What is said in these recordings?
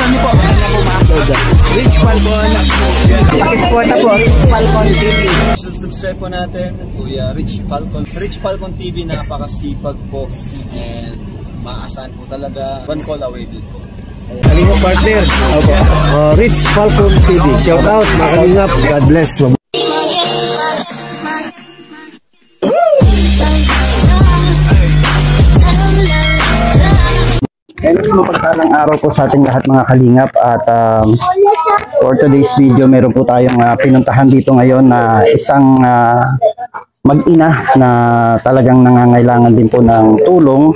niyo po, ano po ma-upload? Rich Falcon. Pakisuporta po, Rich Falcon TV. Subscribe po natin, Kuya Rich Falcon. Rich Falcon TV, napakasipag po. And maasahan po talaga. One call away din po. Kalingap partner. Okay. Rich Falcon TV. Shout out, mga kalingap. God bless. Mapagpalang araw po sa ating lahat mga kalingap at for today's video meron po tayong pinuntahan dito ngayon na isang mag-ina na talagang nangangailangan din po ng tulong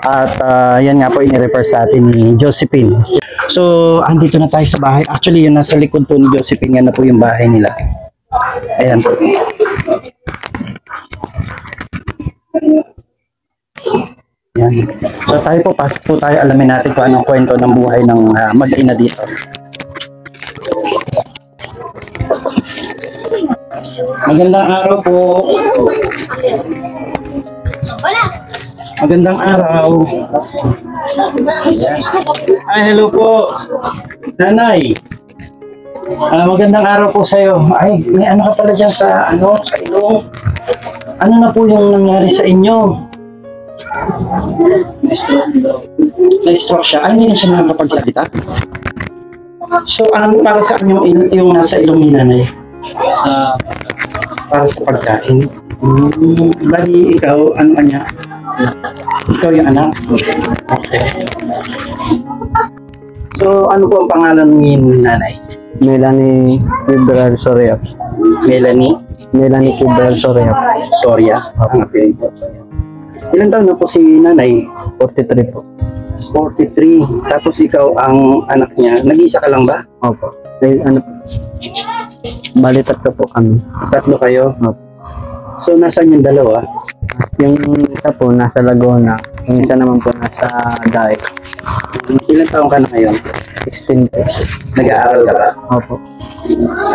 at yan nga po inirefer sa atin ni Josephine. So andito na tayo sa bahay. Actually yun nasa likod po ni Josephine, yan na po yung bahay nila. Ayan po. Yan. So tayo po, pasok po tayo, alamin natin kung anong kwento ng buhay ng mag-ina dito. Magandang araw po. Magandang araw. Ay, hello po. Nanay. Magandang araw po sa'yo. Ay, may ano ka pala dyan sa, sa ilong. Ano na po yung nangyari sa inyo? Na-stroke siya. Ay, hindi na siya nakapagsalita. So, para saan yung nasa ilong ni nanay? Para sa pagkain. Bali, ikaw, ano kanya? Ikaw yung anak? Okay. So, ano po ang pangalan ni nanay? Melanie Quibral Soria. Melanie? Melanie Quibral Soria. Soria? Okay. Ilan taon na po si nanay? 43 po. 43. Tapos ikaw ang anak niya. Nag-isa ka lang ba? Opo. Ay, bali tatlo po kami. Tatlo kayo? Opo. So, nasaan yung dalawa? Yung isa po nasa Laguna. Yung isa naman po nasa Daig. Ilan taon ka na ngayon? 16 po. Nag-aaral ka ba? Opo.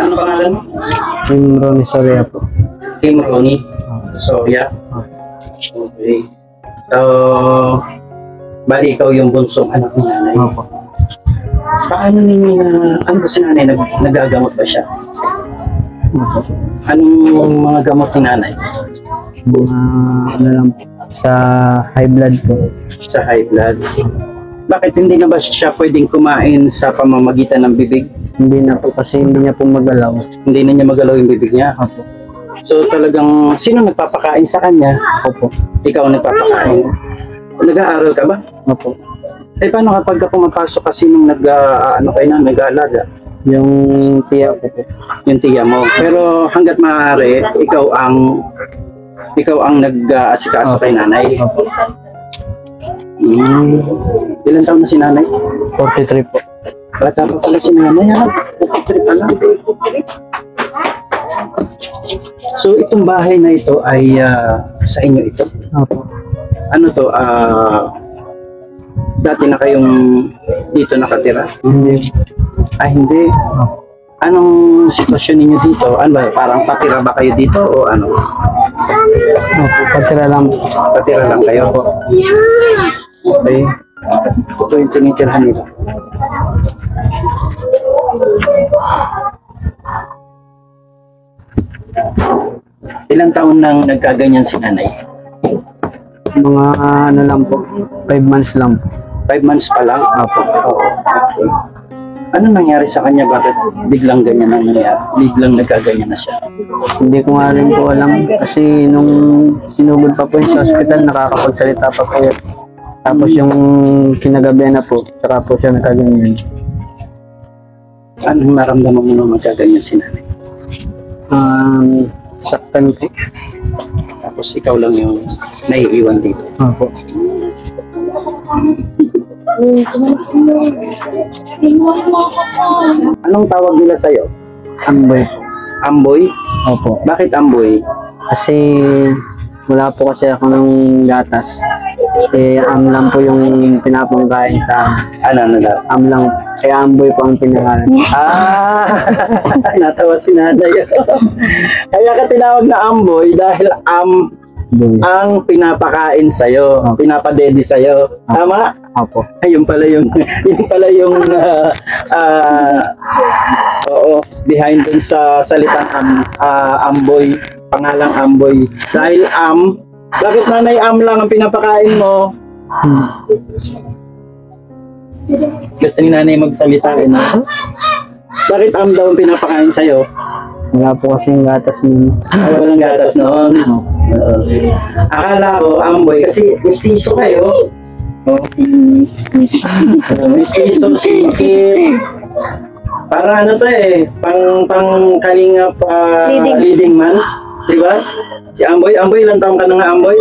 Ano pangalan mo? Yung Ronnie Soria po. Kim Ronnie Soria? Okay. So, bali ikaw yung bunsong anak ni nanay. Opo. Paano ano ba si nanay? Nagagamot ba siya? Opo. Anong mga gamot ni nanay? Ano lang po. Sa high blood po. Sa high blood. Bakit hindi na ba siya pwedeng kumain sa pamamagitan ng bibig? Hindi na po kasi hindi niya po magalaw. Hindi na niya magalaw yung bibig niya? Opo. So talagang, sino nagpapakain sa kanya? Opo. Ikaw ang nagpapakain? Nag-aaral ka ba? Opo. Eh paano kapag pumapasok kasi nung nag-aalaga? Yung tiya ko po. Yung tiya mo. Pero hanggat maaari, ikaw ang nag-aasikaso kay nanay. Opo. Ilan taon na si nanay? 43 po. Bata pa pala si nanay, ha? 43 pa lang. So itong bahay na ito ay sa inyo ito? Opo. Ano to? Dati na kayong dito nakatira? Hindi. Hindi. Opo. Anong sitwasyon ninyo dito? Ano ba? Parang patira ba kayo dito o ano? Opo. Patira lang. Patira lang kayo po. Okay. Ito yung tinitirhan nila. Ilang taon nang nagkaganyan si nanay? Mga ano lang po. 5 months lang po. 5 months pa lang? Opo. Okay. Ano nangyari sa kanya? Bakit biglang ganyan ang nangyari? Biglang nagkaganyan na siya? Hindi ko nga rin po alam kasi nung sinugod pa po yun sa ospital, nakakapagsalita pa po yun. Tapos yung kinagabi na po, saka po siya nakaganyan. Anong naramdaman mo nung magkaganyan si nanay? Saktan po. Tapos ikaw lang yung naiiwan dito. Opo. Anong tawag nila sa'yo? Amboy. Amboy? Opo. Bakit amboy? Kasi wala po kasi ako ng gatas. Am lang po yung pinapangkain sa Ano na? am lang. Kaya Amboy po ang pinangalan. Natawa si nanay. Kaya ka tinawag na amboy dahil ang pinapakain sa'yo, pinapadede sa'yo. Tama? Opo. Ayun pala yung, yun pala yung, oo, behind dun sa salitang amboy, pangalang amboy. Dahil bakit nanay lang ang pinapakain mo? Gusto ni nanay magsalita, no? Bakit daw ang pinapakain sa'yo? Wala po kasing gatas nun. Walang gatas noon. Akala ko, amboy, kasi mistiso kayo. Mistiso, sikip. Para ano to pang kalingap leading man. Diba? Si Amboy, ilang taong ka na nga, Amboy?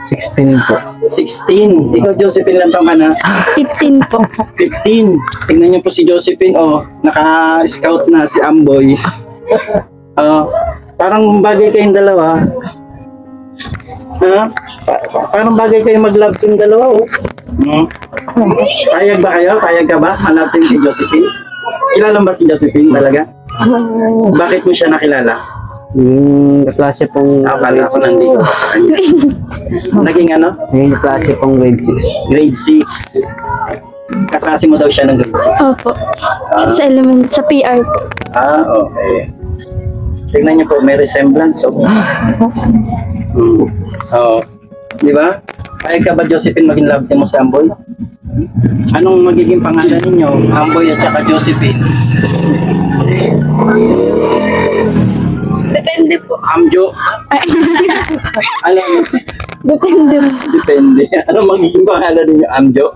16 po. 16. Ikaw, Josephine, ilang taong ka na? 15 po. 15. Tingnan niyo po si Josephine, naka-scout na si Amboy. Parang bagay kayong dalawa. Parang bagay kayong mag-love team dalawa, Payag ba kayo? Payag ka ba? Mag-love team si Josephine? Kilala ba si Josephine talaga? Bakit mo siya nakilala? Yung klase pong Akala ko nandito pa sa kanya. Naging ano? yung klase pong grade 6. Grade 6. Kaklase mo daw siya ng grade 6. Opo. Sa sa PR po. Okay. Tignan niyo po, may resemblance. Di ba? Payag ka ba, Josephine, maging love team mo sa Amboy? Anong magiging pangalan ninyo? Amboy at saka Josephine? Depende po. Amjo? Alam mo? Depende po. Depende. Anong magiging pangalan ninyo? Amjo?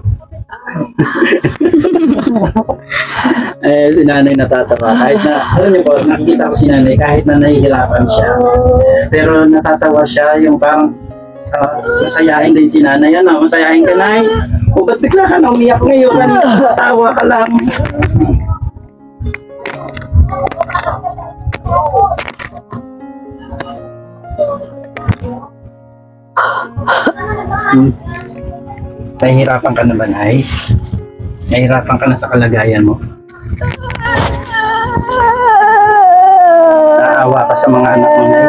Si nanay natatawa. Kahit na, alam niyo po, nakikita ko si nanay, kahit na nahihirapan siya. Pero natatawa siya, yung parang masayahin din si nanay. Masayahin ka, nay. O ba't bigla ka na umiyak ngayon? Tawa ka lang. Nahihirapan ka na ba, nay? Nahihirapan ka na sa kalagayan mo? Naawa ka sa mga anak mo, nay?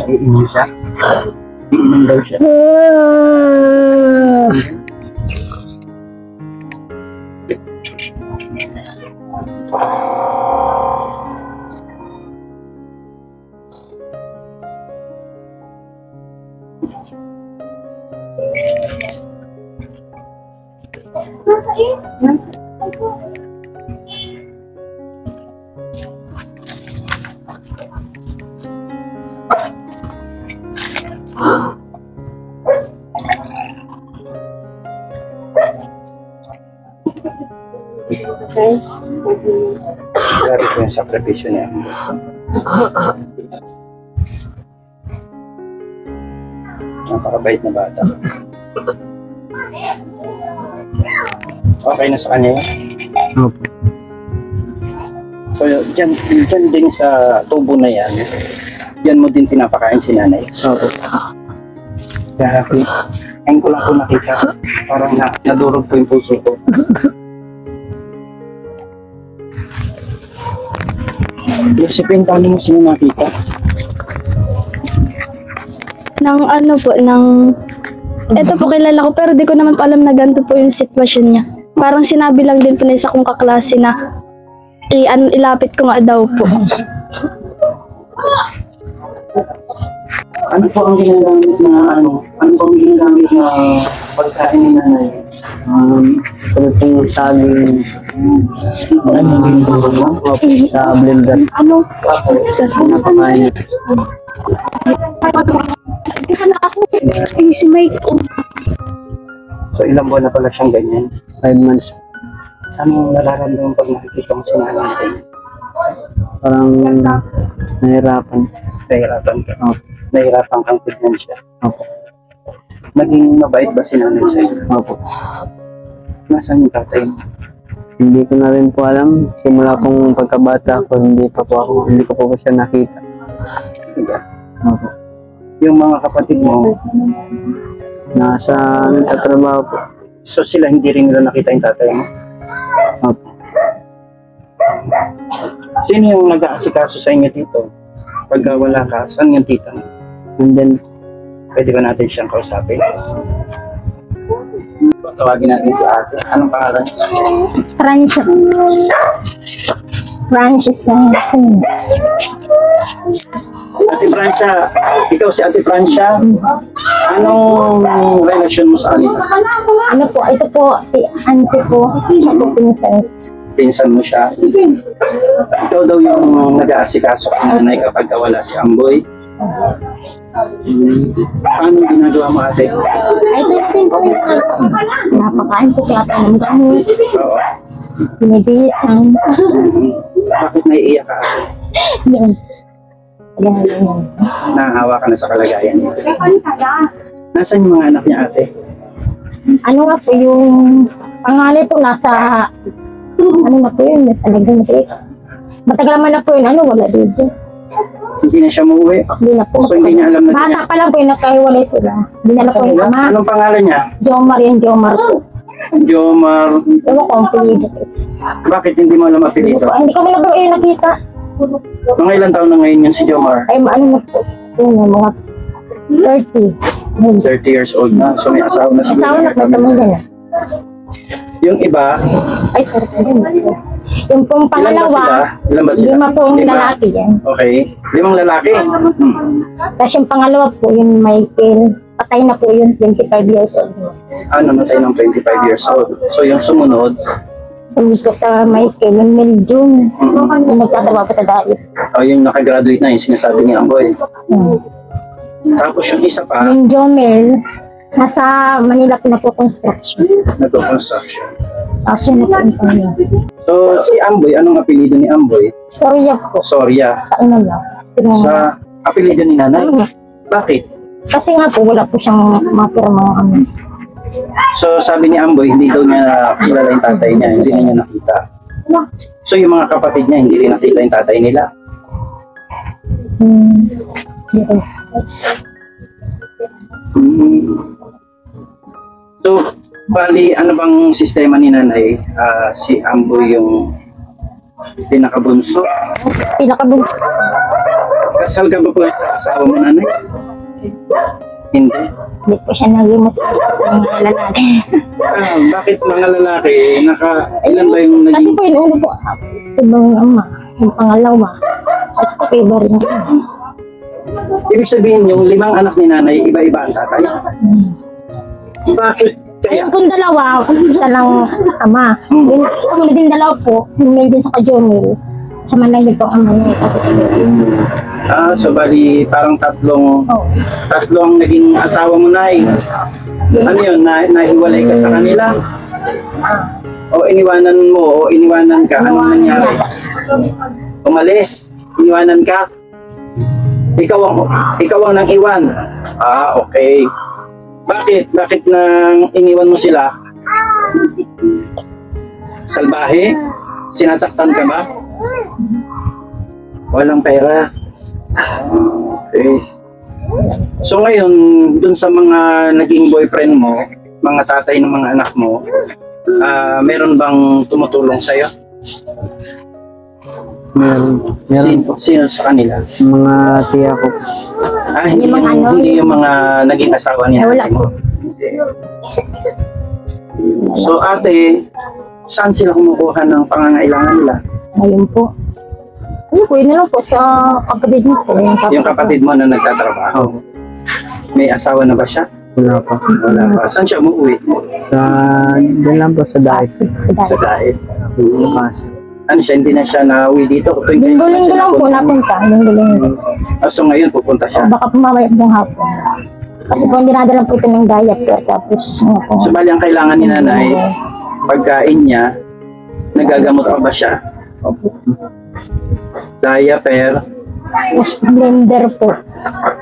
Iinom siya? Iinom daw siya? Grabe ko yung sakripisyo niya. Napakabait na bata. Okay na sa kanya yun? Opo. So, dyan din sa tubo na yan, dyan mo din pinapakain si nanay. Opo. Grabe. Ngayon ko lang po nakita. Parang nadurog po yung puso ko. Josephine, paano mo sino nakita? Ito po kilala ko pero di ko naman pa alam na ganito po yung sitwasyon niya. Parang sinabi lang din po na isa kong kaklase na ilapit ko nga daw po. Ano po ang ginagamit na pagkain ni nanay? Tulad pong saging. Ano ang ginagawa mo? Opo. Sa blender. Ano? Napakain. Si Mike. So ilang buwan na pala siyang ganyan? 5 months. Ano nararamdaman pag nakikita mo si nanay? Parang nahirapan. Nahirapan ka? Opo. Nahirapan kang tignan siya? Opo. Naging mabait ba si nanay sa'yo? Opo. Nasaan yung tatay mo? Hindi ko na rin po alam. Simula pong pagkabata ko, hindi ko po siya nakita. Diba? Opo. Yung mga kapatid mo, Nasa nagtatrabaho po. So sila hindi rin nila nakita yung tatay mo? Opo. Sino yung nag-aasikaso sa inyo dito? Pagka wala ka, saan yung tita mo? Nandyan. Pwede ba natin siyang kausapin? Tawagin natin si ate. Anong pangalan niya? Francia. Ate Francia, ikaw si Ate Francia. Anong relasyon mo sa kanila? Ano po, ito po, si auntie po, siya po pinsan. Pinsan mo siya. Ikaw daw yung nag-aasikaso kay nanay kapag wala si Amboy. Paano ginagawa mo, ate? Ay, ito na din po yung napakain po kaya pa ng gamot, Oo. binibisan. Bakit naiiyak ka, ate? Yan. Yan. Nahahawa ka na sa kalagayan niya. Nasaan yung mga anak niya, ate? Ano nga po yung pangalay po nasa, ano na po yun, nasa Nagdintik. Matagal naman na po yun, wala dito. Hindi na siya umuwi. Hindi na po. So, hindi niya alam na Bata pa lang po yung nagkahiwalay sila. Hindi na po yung ama. Anong pangalan niya? Jomar yung Jomar po. Jomar. Ewan ko ang pilido. Bakit hindi mo alam apelido? Hindi kami na po yung nakita. Mga ilang taon na ngayon yun si Jomar? Ay, ano na po. Yun, mga 30. 30 years old na. So may asawa na siguro. Asawa na po pamilya na. Yung iba, Ay, 30. Yung pong pangalawa, ilan ba sila? 5 po yung Lima? lalaki yan. Okay. 5 lalaki. Tapos yung pangalawa po, yung Michael, patay na po yun, 25 years old. Namatay ng 25 years old. So yung sumunod, Sumunod po sa Michael, yung Meljung, yung nagtatrabaho po sa Daip. yung nakagraduate na yung sinasabi ni Amboy. Tapos yung isa pa, Yung Jomel, nasa Manila po na po construction. nagko-construction. Tapos yun na po yung pangalawa. So si Amboy, anong apelido ni Amboy? Sorry po, Soria. sa ano lang. Sa apelido ni nanay? Bakit? Kasi nga po, wala po siyang mapirmang ano. So sabi ni Amboy, hindi daw niya kilala yung tatay niya, hindi na niya nakita. So yung mga kapatid niya, hindi rin nakita yung tatay nila. So, bali, ano bang sistema ni nanay? Si Amboy yung pinakabunso. Pinakabunso. Kasal ka ba po sa asawa mo, nanay? Hindi. Hindi po siya naging mas sa mga lalaki. Bakit mga lalaki? Ilan ba yung Kasi naging... po yung uno po, ibang ama, yung pangalawa. Kasi po iba rin. Ibig sabihin yung 5 anak ni nanay, iba-iba ang tatay? Bakit kaya? Ayun pong dalawa, isa lang ama. Yung sumunod din dalawa po, yung may din sa Kajomil. Sa Manay po ang ama niya. Kasi So bali parang tatlong ang naging asawa mo, nay. Ano yun, nahiwalay ka sa kanila? O iniwanan mo, o iniwanan ka? Anong nangyari? Umalis? Iniwanan ka? Ikaw ang nang iwan? Okay. Bakit nang iniwan mo sila? Salbahe? Sinasaktan ka ba? Walang pera. Okay. So ngayon, dun sa mga naging boyfriend mo, mga tatay ng mga anak mo, meron bang tumutulong sa'yo? Meron. Sino sa kanila? Mga tiya ko. Hindi Yung mga ano? hindi yung mga naging asawa niya. wala po. So ate, saan sila kumukuha ng pangangailangan nila? Ayun po. Ano po, yun na lang po sa kapatid niyo po. Yung kapatid mo na nagtatrabaho, may asawa na ba siya? Wala pa. Wala pa. Saan siya umuwi? Doon lang po sa dahil. Sa dahil. Bukas. Ano siya, hindi na siya nauwi dito? Linggo-linggo lang po napunta. Linggo-linggo. So ngayon pupunta siya. Baka po mamaya pong hapon. Kasi po dinadala po ito ng diaper. Tapos ano po. So bali ang kailangan ni nanay, pagkain niya, nagagamot pa ba siya? Diaper. Tapos blender po.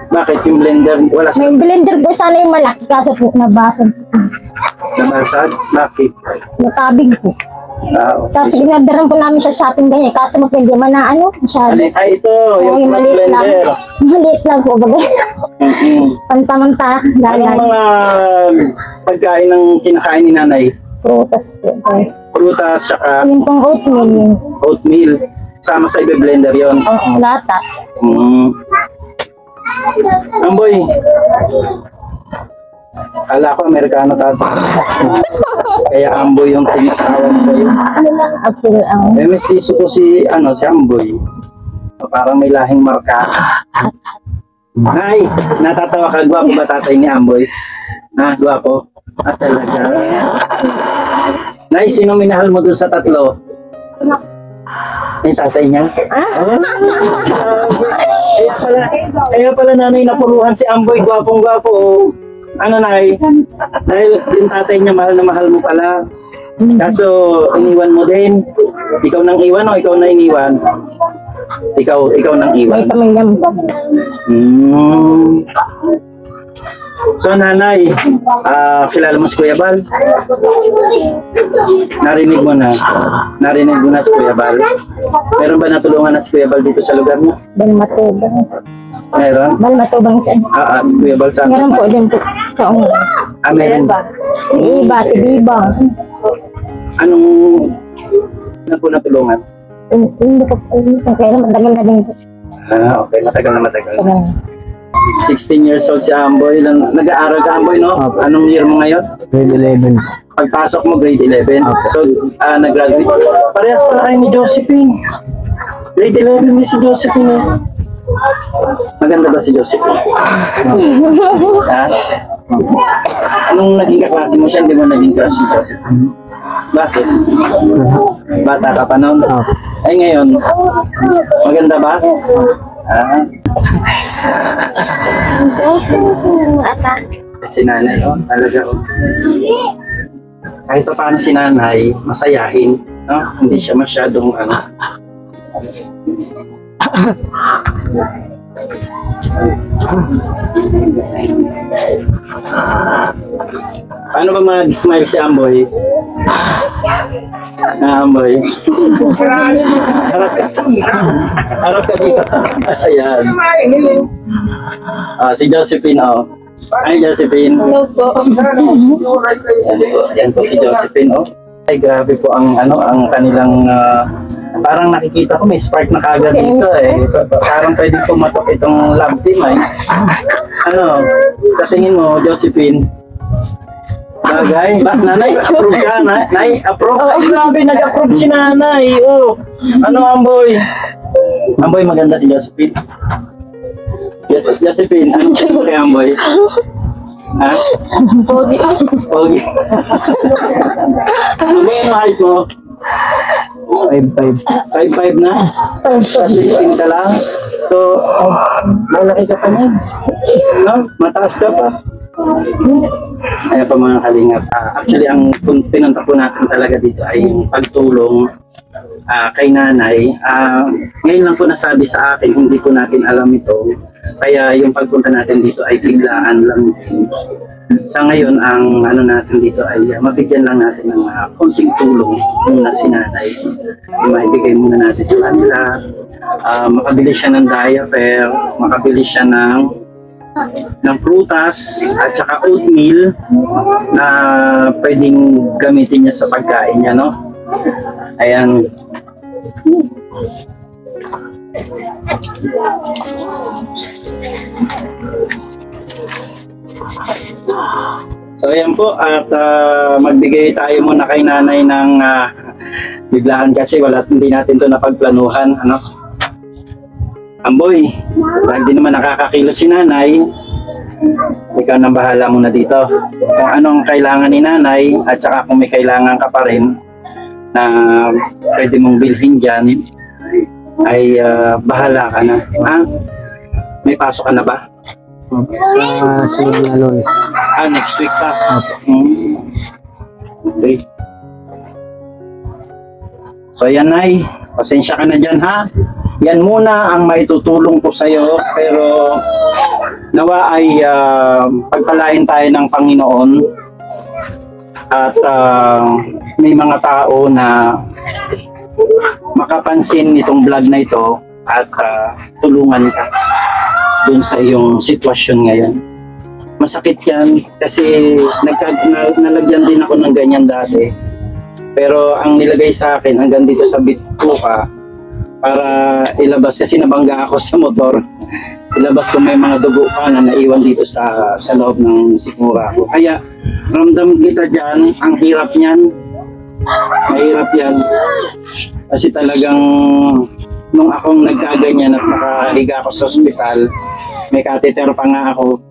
Bakit yung blender? Wala sa May blender po sana yung malaki. Kaso po nabasag po. nabasag? Bakit? Natabig po. Okay. Tapos ginadaran po namin sa shopping ganyan. Kaso mo po hindi man na ano. Masyado. Ay, ito, yung Yung front maliit lang. blender. Maliit lang po. Bagay. Mhm. Pansamanta. Anong Dalan. mga pagkain ng kinakain ni nanay? Prutas po. Guys. Prutas, tsaka Yung pang oatmeal. oatmeal. Sama sa ibe-blender yon. Oo, latas. Amboy. Kala ko Amerikano tata. Kaya Amboy yung tinatawag sa'yo. Apil ang... Eh, mestizo ko si Amboy. Parang may lahing marka. Nay, natatawa ka. Gwapo ba tatay ni Amboy? Ha, gwapo? Ah, talaga. Nay, sino minahal mo dun sa tatlo? Yung tatay niya? Kaya pala nanay napuruhan si Amboy. Gwapong gwapo. Ano nay? Dahil yung tatay niya mahal na mahal mo pala. Kaso iniwan mo din. Ikaw nang iwan o ikaw na iniwan? Ikaw nang May iwan. pamilya mo. So nanay, kilala mo si Kuya Bal? Narinig mo na si Kuya Bal? Meron ba natulungan na si Kuya Bal dito sa lugar mo? Balmatubang. Meron? Balmatubang siya. Si Kuya Bal Santos. Meron po din po sa unga. Meron. Si Iba, si Bibang. Anong po natulungan? Hindi ko po. Kaya matagal na din po. Okay, matagal na matagal. Tagal. 16 years old si Amboy. Nag-aaral ka Amboy, no? Anong year mo ngayon? Grade 11. Pagpasok mo, grade 11. So, nag-graduate. Parehas pala kayo ni Josephine. Grade 11 mo si Josephine. Maganda ba si Josephine? Ha? Anong naging kaklase mo siya? Hindi mo naging crush si Josephine? Bakit? Bata ka pa noon? Ay ngayon, maganda ba? Si nanay, talaga. Kahit pa paano si nanay, masayahin. No? Hindi siya masyadong Paano ba mag-smile si Amboy? Amboy. Harap ka dito. Ayan. Si Josephine, Hi, Josephine. Hello po. Yan po si Josephine, Ay, grabe po ang kanilang parang nakikita ko may spark na kagad dito Parang pwede pumatok itong love team sa tingin mo, Josephine? Bagay? Nanay, approve ka? Nay, approve? Ay, grabe, nag-approve si nanay. Amboy? Amboy, maganda si Josephine. Josephine, ano mo kay Amboy? Ha? Pogi. Pogi. Amboy, ano height mo? 5'5". 5'5" na? 16 ka lang? So, malaki ka pa niyan. No? Mataas ka pa. Ayan pa mga kalingap. Actually, ang pinunta po natin talaga dito ay yung pagtulong kay nanay. Ngayon lang po nasabi sa akin, hindi po natin alam ito. Kaya yung pagpunta natin dito ay biglaan lang. Sa ngayon, ang natin dito ay mabigyan lang natin ng konting tulong muna si nanay. Maibigay muna natin sa kanila. Makabili siya ng diaper, makabili siya ng prutas at saka oatmeal na pwedeng gamitin niya sa pagkain niya, no? Ayan. So ayan po at magbigay tayo muna kay nanay ng biglaan kasi hindi natin to napagplanuhan, Amboy, dahil di naman nakakakilo si nanay, ikaw nang bahala muna dito. Kung anong kailangan ni nanay at saka kung may kailangan ka pa rin na pwede mong bilhin dyan, ay bahala ka na. May pasok ka na ba? Sunod na Lunes. Next week pa. Okay. So yan ay, pasensya ka na dyan ha. Yan muna ang maitutulong ko sa iyo, pero nawa ay pagpalain tayo ng Panginoon at may mga tao na makapansin itong vlog na ito at tulungan ka dun sa iyong sitwasyon ngayon. masakit yan kasi nalagyan din ako ng ganyan dati. Pero ang nilagay sa akin hanggang dito sa bituka para ilabas kasi nabangga ako sa motor. Ilabas ko may mga dugo pa na naiwan dito sa loob ng sikmura ko. Kaya ramdam kita dyan, ang hirap niyan. Mahirap yan. Kasi talagang nung akong nagkaganyan at nakahiga ako sa ospital, may catheter pa nga ako,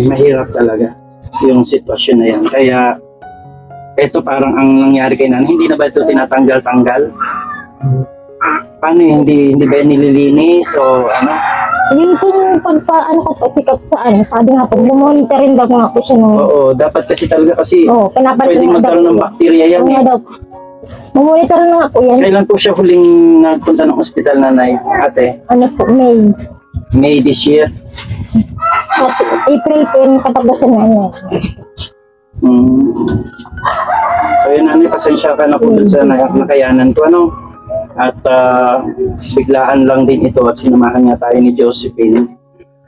mahirap talaga yung sitwasyon na yan. Kaya ito parang ang nangyari kay Nan, hindi na ba ito tinatanggal-tanggal? Paano hindi ba nililinis o ano? Yun po yung ano ko po, check up sa sabi nga po, bumonitor rin daw nga po siya nung... Oo, dapat kasi talaga kasi pwedeng magkaroon ng bakterya yan eh. Bumonitor na nga po yan. Kailan po siya huling nagpunta ng ospital, nanay, ate? Ano po, May. May this year? Kasi April po yung katapusan na niya. Kaya nanay, pasensya ka na po dun sa nakayanan ko, ano? At biglaan lang din ito at sinamahan nga tayo ni Josephine.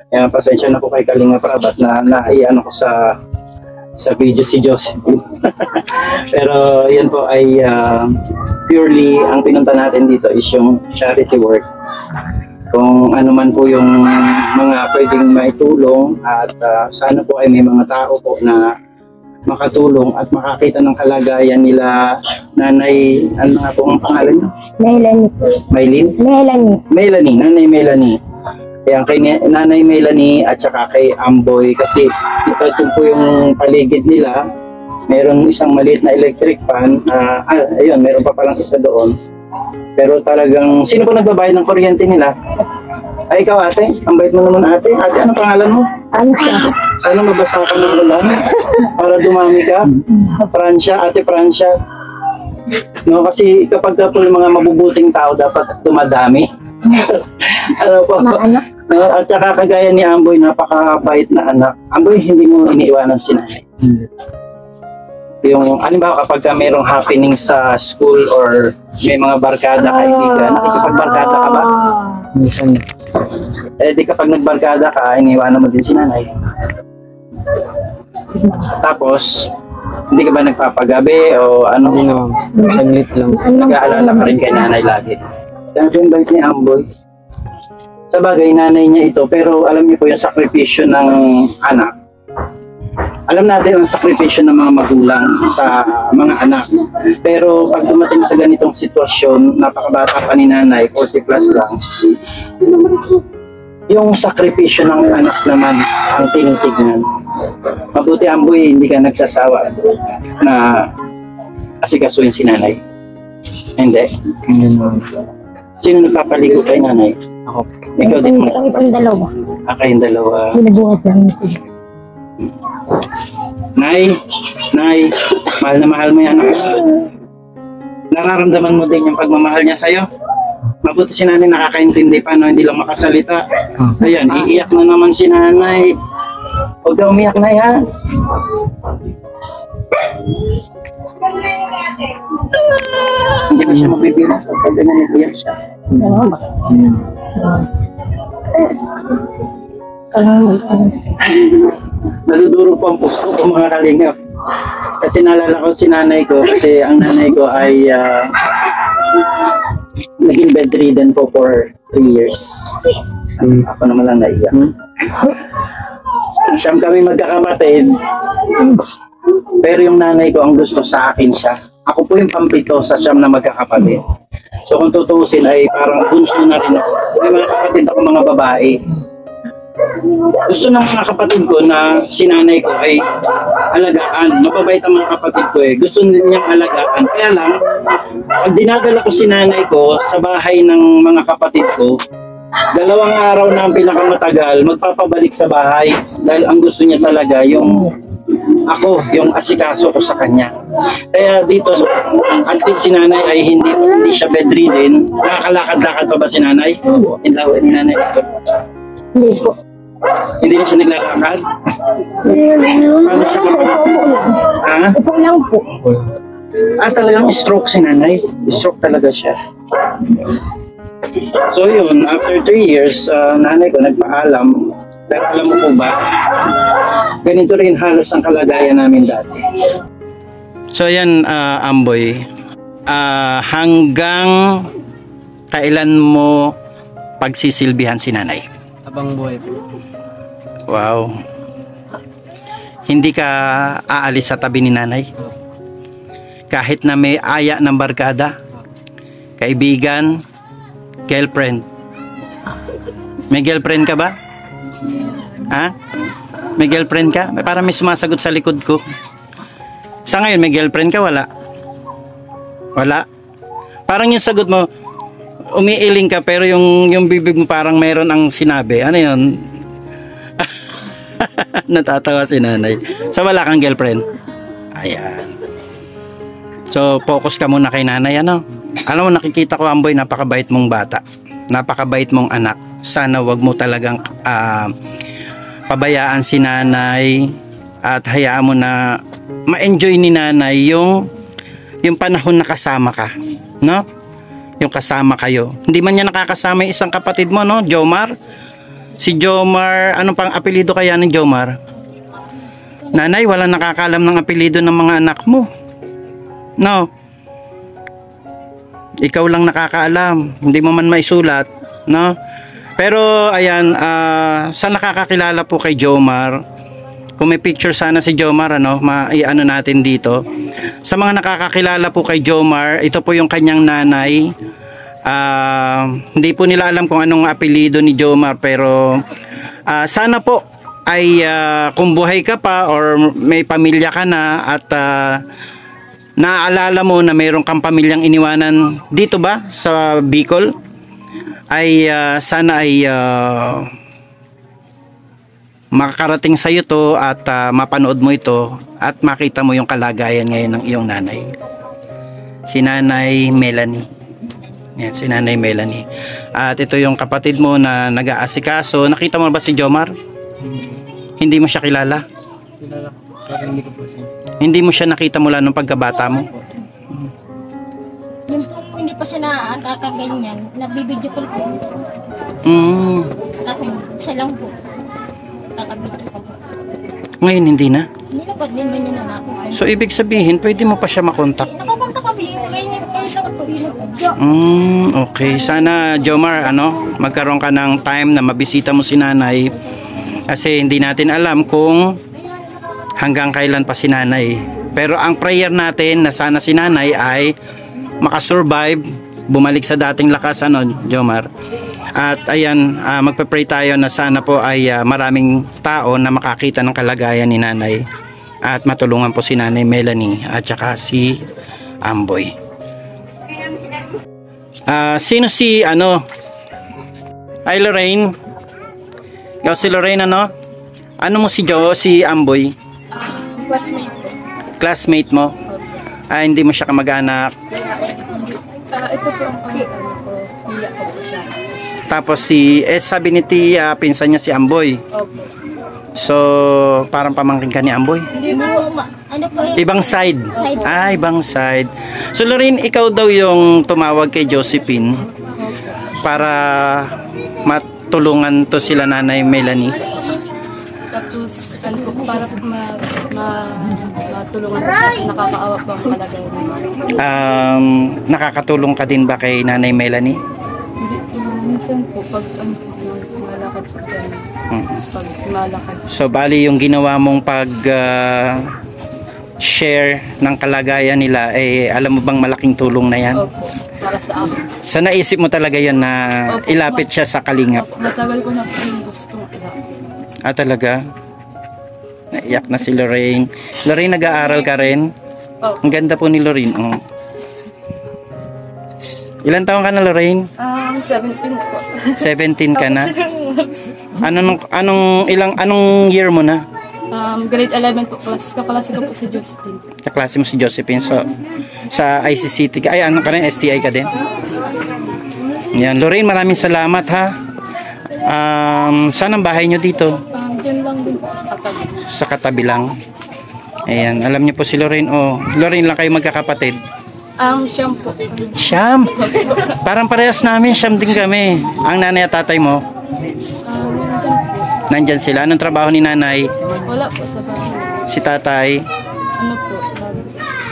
Kaya pasensya na po kay Kalinga Prabhat na naiano ko sa video si Josephine. Pero yan po ay purely ang pinunta natin dito is yung charity work. Kung ano man po yung mga pwedeng maitulong at sana po ay may mga tao po na makatulong at makakita ng kalagayan nila. Nanay, ano nga po ang pangalan niyo? Melanie po. Maylin? Melanie. Nanay Melanie. Kaya kay Nanay Melanie at saka kay Amboy kasi ito po yung paligid nila. Meron isang maliit na electric fan. Ayun, meron pa palang isa doon. Pero talagang, sino po nagbabayad ng kuryente nila? Ay, ikaw ate, ang bait mo naman ate. Ate, ano pangalan mo? Ano siya? Sana mabasa ka ng ulan para dumami ka. Francia, ate Francia. No, kasi kapag po yung mga mabubuting tao dapat dumadami. Ano po? No, at saka kagaya ni Amboy, napakabait na anak. Amboy, hindi mo iniiwanan si nanay. Yung, halimbawa kapag mayroong happening sa school or may mga barkada, kaibigan, nakikipagbarkada ka ba? Minsan, Di kapag nagbarkada ka, iniiwanan mo din si nanay. Tapos, hindi ka ba nagpapagabi o ano? saglit lang. Nag-aalala ka rin kay nanay lagi. Kaya yung bait ni Amboy. Sa bagay, nanay niya ito, pero alam niyo po yung sakripisyo ng anak. Alam natin ang sakripisyo ng mga magulang sa mga anak. Pero pag dumating sa ganitong sitwasyon, napakabata pa ni nanay, 40 plus lang, yung sakripisyo ng anak naman ang tinitignan. Mabuti Amboy, hindi ka nagsasawa na asikasuhin si nanay. Hindi. Sino nagpapaligo kay nanay? Ako. Ikaw din mo. Kami pong dalawa. Kayong dalawa. Binubuhat namin po. Nay, mahal na mahal mo yan anak mo. Nararamdaman mo din yung pagmamahal niya sa'yo. Mabuti si nanay nakakaintindi pa, no? Hindi lang makasalita. Ayan, iiyak na naman si nanay. Huwag ka umiyak na yan. Hindi ba siya mabibilang pag ganyan nag-iyak siya? Dalawa ba? Naduduro po ang puso ko mga kalingap. Kasi naalala ko si nanay ko kasi ang nanay ko ay naging bedridden po for 3 years. Ako naman lang naiyak. Siyam kami magkakapatid. Pero yung nanay ko ang gusto sa akin siya. Ako po yung pampito sa siyam na magkakapatid. So kung tutuusin ay parang bunso na rin ako. May mga kapatid ako mga babae. Gusto ng mga kapatid ko na si nanay ko ay alagaan. Mababait ang mga kapatid ko eh. Gusto niyang alagaan. Kaya lang, pag dinadala ko si nanay ko sa bahay ng mga kapatid ko, 2 araw na ang pinakamatagal, magpapabalik sa bahay. Dahil ang gusto niya talaga yung ako, yung asikaso ko sa kanya. Kaya dito, at least si nanay ay hindi siya bedridden. Nakakalakad-lakad pa ba si nanay? Hindi ni nanay ito. Hindi po. Hindi na siya naglalakad? Paano siya Ha? Upo lang po. Talagang stroke si nanay. Stroke talaga siya. So yun, after 3 years, nanay ko nagpaalam. Pero alam mo po ba, ganito rin halos ang kalagayan namin dati. So yan, Amboy, hanggang kailan mo pagsisilbihan si nanay? Habang buhay po. Wow. Hindi ka aalis sa tabi ni nanay? Kahit na may aya ng barkada, kaibigan, girlfriend. May girlfriend ka ba? Ha? May girlfriend ka? Parang may sumasagot sa likod ko. Sa ngayon, may girlfriend ka? Wala? Wala? Parang yung sagot mo, umiiling ka pero yung bibig mo parang mayroon ang sinabi. Ano yun? Natatawa si nanay. So wala kang girlfriend? Ayan. So focus ka muna kay nanay, ano? Alam mo, nakikita ko, Amboy, napakabait mong bata. Napakabait mong anak. Sana wag mo talagang pabayaan si nanay at hayaan mo na ma-enjoy ni nanay yung panahon na kasama ka, no? Yung kasama kayo. Hindi man niya nakakasama yung isang kapatid mo, no? Jomar. Si Jomar, anong pang apelyido kaya ni Jomar? Nanay, wala nakakalam ng apelyido ng mga anak mo. No? Ikaw lang nakakaalam. Hindi mo man maisulat, no? Pero ayan, sa nakakakilala po kay Jomar, kung may picture sana si Jomar, ano, ano natin dito. Sa mga nakakakilala po kay Jomar, ito po yung kanyang nanay. Hindi po nila alam kung anong apelyido ni Jomar, pero sana po ay kung buhay ka pa or may pamilya ka na at naaalala mo na mayroon kang pamilyang iniwanan dito ba sa Bicol, ay sana ay makakarating sa iyo to at mapanood mo ito at makita mo yung kalagayan ngayon ng iyong nanay. Si Nanay Melanie. Yan, si Nanay Melanie. At ito yung kapatid mo na nag-aasikaso. Nakita mo ba si Jomar? Hindi mo siya kilala? Kilala ko. Pero hindi ko po siya. Hindi mo siya nakita mula nung pagkabata mo? Yung pong hindi pa siya nakakaganyan, nabibidyo ko po. Kasi siya lang po. Nakabidyo ko po. Ngayon hindi na? Hindi na po, din ba niya na ako. So ibig sabihin, pwede mo pa siya makontak? Nakapunta kami, kayo lang po yun po. Okay. Sana, Jomar, magkaroon ka ng time na mabisita mo si nanay. Kasi hindi natin alam kung hanggang kailan pa si nanay. Pero ang prayer natin na sana si nanay ay makasurvive, bumalik sa dating lakas, Jomar. At ayan, magpe-pray tayo na sana po ay maraming tao na makakita ng kalagayan ni nanay at matulungan po si Nanay Melanie at saka si Amboy. Sino si ay Lorraine? Ikaw si Lorraine, ano mo si Amboy? Classmate po. Classmate mo? Hindi mo siya kamag-anak? Ito po ang kamag-anak ko. Hiya ko po siya. Tapos sabi ni Tia, pinsan niya si Amboy. Opo. So, parang pamangkin ka ni Amboy? Hindi po, ano po yun? Ibang side? Ibang side. So, Lorraine, ikaw daw yung tumawag kay Josephine para matulungan to sila Nanay Melanie. Tapos, para matulungan ko kasi nakakaawa po ang kalagayan mo. Nakakatulong ka din ba kay Nanay Melanie? Hindi, minsan po, pag malakad po dyan, pag malakad. So, bali yung ginawa mong share ng kalagayan nila, alam mo bang malaking tulong na yan? Opo, para sa akin. So, naisip mo talaga yan na ilapit siya sa kalingap? Matagal ko na po yung gustong ilapit. Talaga? Naiyak na si Lorraine. Lorraine, nag-aaral ka rin? Ang ganda po ni Lorraine. Ilan taon ka na, Lorraine? 17 po. 17 ka na? Anong year mo na? Grade 11 po, kaklase ko po si Josephine. Kaklase mo si Josephine. So, sa ICCT ka. Ano ka rin? STI ka din? Yan. Lorraine, maraming salamat, ha? Saan ang bahay nyo dito? Diyan lang din po sa katabi. Sa katabi lang. Ayan. Alam niyo po si Lorraine. Lorraine lang kayo magkakapatid. Siyam po. Siyam? Parang parehas namin. Siyam din kami. Ang nanay at tatay mo? Nandyan sila. Anong trabaho ni nanay? Wala po sa bahay. Si tatay? Ano po?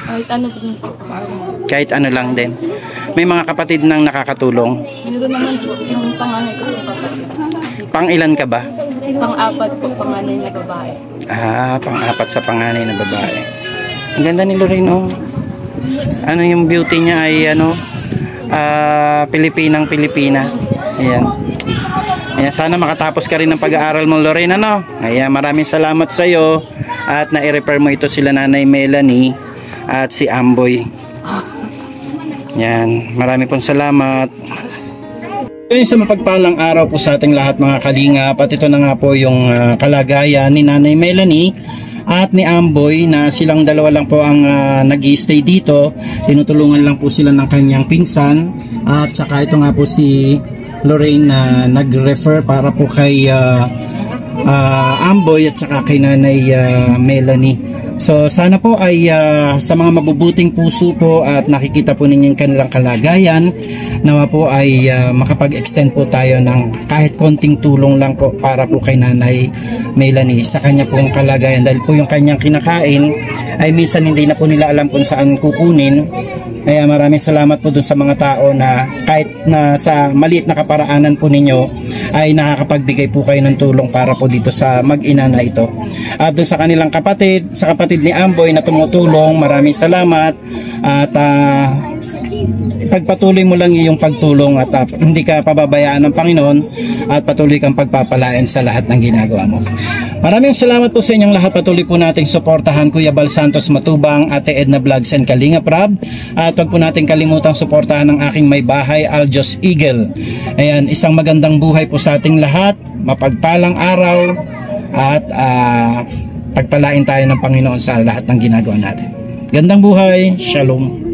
Kahit ano po din po. Kahit ano lang din. May mga kapatid nang nakakatulong. Meron naman po yung panganay ko yung kapatid. Pang ilan ka ba? Pang-apat po, panganay na babae. Pang-apat sa panganay na babae. Ang ganda ni Lorraine, oh. Ano yung beauty niya ay Pilipinang-Pilipina. Ayan. Ayan, sana makatapos ka rin ng pag-aaral mo, Lorraine, ano? Ayan, maraming salamat sa iyo at na-refer mo ito sila Nanay Melanie at si Amboy. Yan, marami pong salamat. Ngayon sa mapagpalang araw po sa ating lahat mga kalingap, at ito na nga po yung kalagayan ni Nanay Melanie at ni Amboy na silang dalawa lang po ang nag-i-stay dito. Tinutulungan lang po sila ng kanyang pinsan at saka ito nga po si Lorraine na nag-refer para po kay Amboy at saka kay Nanay Melanie. So sana po ay sa mga mabubuting puso po at nakikita po ninyo yung kanilang kalagayan, nawa po ay makapag-extend po tayo ng kahit konting tulong lang po para po kay Nanay Melanie sa kanya pong kalagayan, dahil po yung kanyang kinakain ay minsan hindi na po nila alam kung saan kukunin. Kaya maraming salamat po dun sa mga tao na kahit na sa maliit na kaparaanan po ninyo ay nakakapagbigay po kayo ng tulong para po dito sa mag-ina na ito. At dun sa kanilang kapatid, sa kapatid ni Amboy na tumutulong, maraming salamat at pagpatuloy mo lang iyong pagtulong at hindi ka pababayaan ng Panginoon at patuloy kang pagpapalain sa lahat ng ginagawa mo. Maraming salamat po sa inyong lahat. Patuloy po nating suportahan Kuya Bal Santos Matubang, Ate Edna Vlogs and Kalingap Rab. At huwag po natin kalimutang suportahan ng aking may bahay, Aljos Eagle. Ayan, isang magandang buhay po sa ating lahat. Mapagpalang araw at pagpalain tayo ng Panginoon sa lahat ng ginagawa natin. Gandang buhay. Shalom.